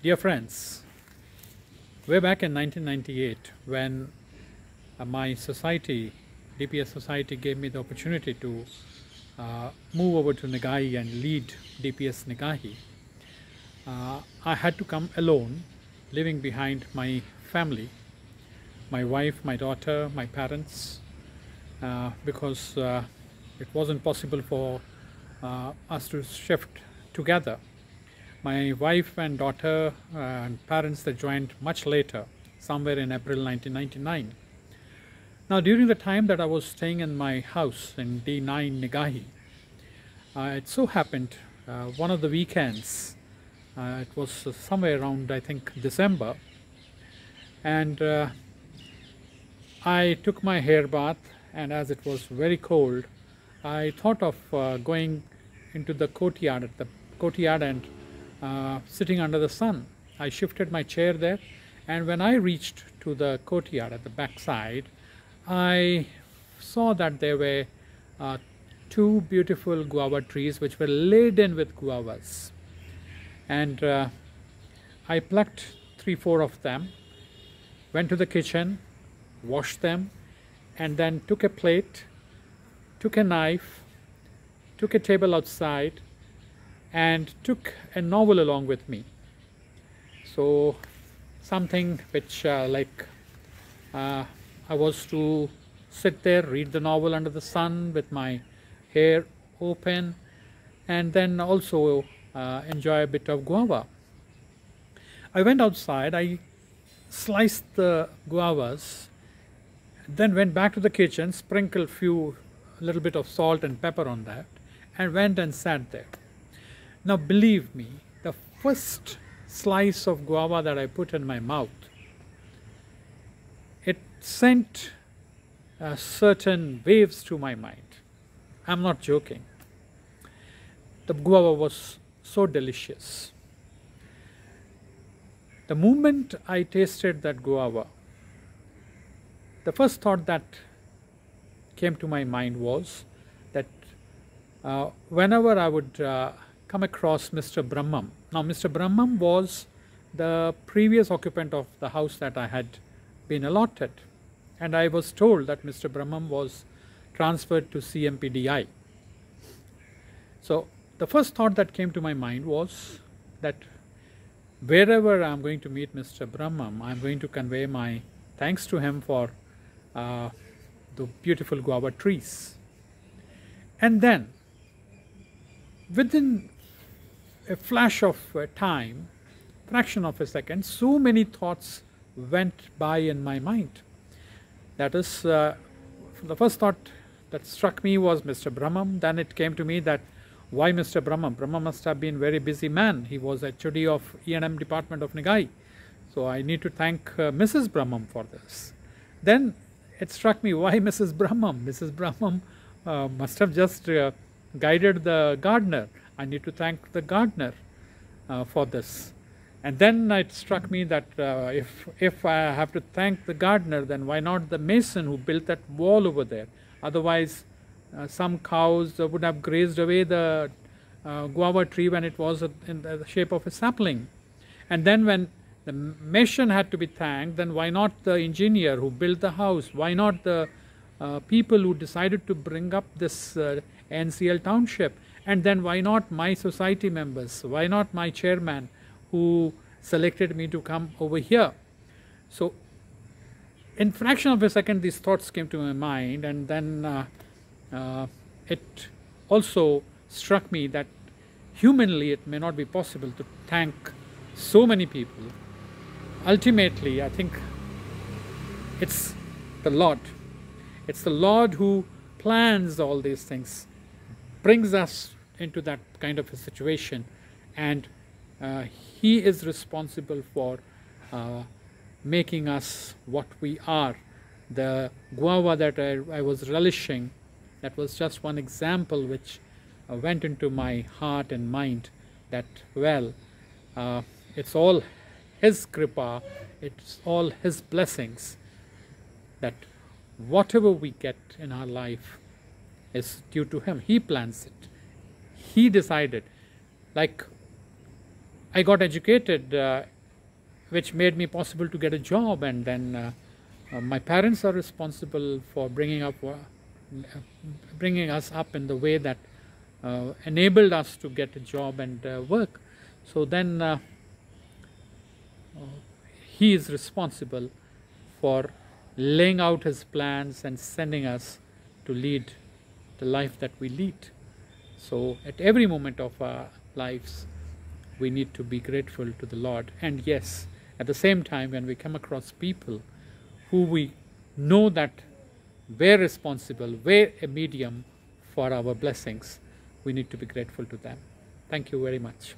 Dear friends, way back in 1998, when my society, DPS society, gave me the opportunity to move over to Nigahi and lead DPS Nigahi, I had to come alone, leaving behind my family, my wife, my daughter, my parents, because it wasn't possible for us to shift together. My wife and daughter and parents, they joined much later, somewhere in April 1999. Now, during the time that I was staying in my house in D9 Nigahi, it so happened one of the weekends, it was somewhere around, I think, December, and I took my hair bath, and as it was very cold, I thought of going into the courtyard, and sitting under the sun. I shifted my chair there, and when I reached to the courtyard at the back side, I saw that there were two beautiful guava trees which were laden with guavas, and I plucked 3-4 of them, went to the kitchen, washed them, and then took a plate, took a knife, took a table outside, and took a novel along with me. So something which I was to sit there, read the novel under the sun with my hair open, and then also enjoy a bit of guava. I went outside, I sliced the guavas, then went back to the kitchen, sprinkled a little bit of salt and pepper on that, and went and sat there. Now believe me, the first slice of guava that I put in my mouth, it sent certain waves to my mind. I'm not joking. The guava was so delicious. The moment I tasted that guava, the first thought that came to my mind was that whenever I would come across Mr. Brahmam. Now, Mr. Brahmam was the previous occupant of the house that I had been allotted, and I was told that Mr. Brahmam was transferred to CMPDI. So the first thought that came to my mind was that wherever I'm going to meet Mr. Brahmam, I'm going to convey my thanks to him for the beautiful guava trees. And then, within a flash of time, fraction of a second, so many thoughts went by in my mind. That is, the first thought that struck me was Mr. Brahmam. Then it came to me that why Mr. Brahmam? Brahmam must have been a very busy man. He was HOD of E&M department of Nigahi. So I need to thank Mrs. Brahmam for this. Then it struck me, why Mrs. Brahmam? Mrs. Brahmam must have just guided the gardener. I need to thank the gardener for this. And then it struck me that if I have to thank the gardener, then why not the mason who built that wall over there? Otherwise, some cows would have grazed away the guava tree when it was in the shape of a sapling. And then when the mason had to be thanked, then why not the engineer who built the house? Why not the people who decided to bring up this NCL township? And then why not my society members? Why not my chairman who selected me to come over here? So in fraction of a second, these thoughts came to my mind, and then it also struck me that humanly it may not be possible to thank so many people. Ultimately, I think it's the Lord. It's the Lord who plans all these things, brings us into that kind of a situation, and He is responsible for making us what we are. The guava that I was relishing, that was just one example which went into my heart and mind, that, well, it's all His kripa, it's all His blessings, that whatever we get in our life is due to Him. He plans it. He decided. Like, I got educated which made me possible to get a job, and then my parents are responsible for bringing us up in the way that enabled us to get a job and work. So then he is responsible for laying out his plans and sending us to lead the life that we lead. So at every moment of our lives, we need to be grateful to the Lord. And yes, at the same time, when we come across people who we know that we're responsible, we're a medium for our blessings, we need to be grateful to them. Thank you very much.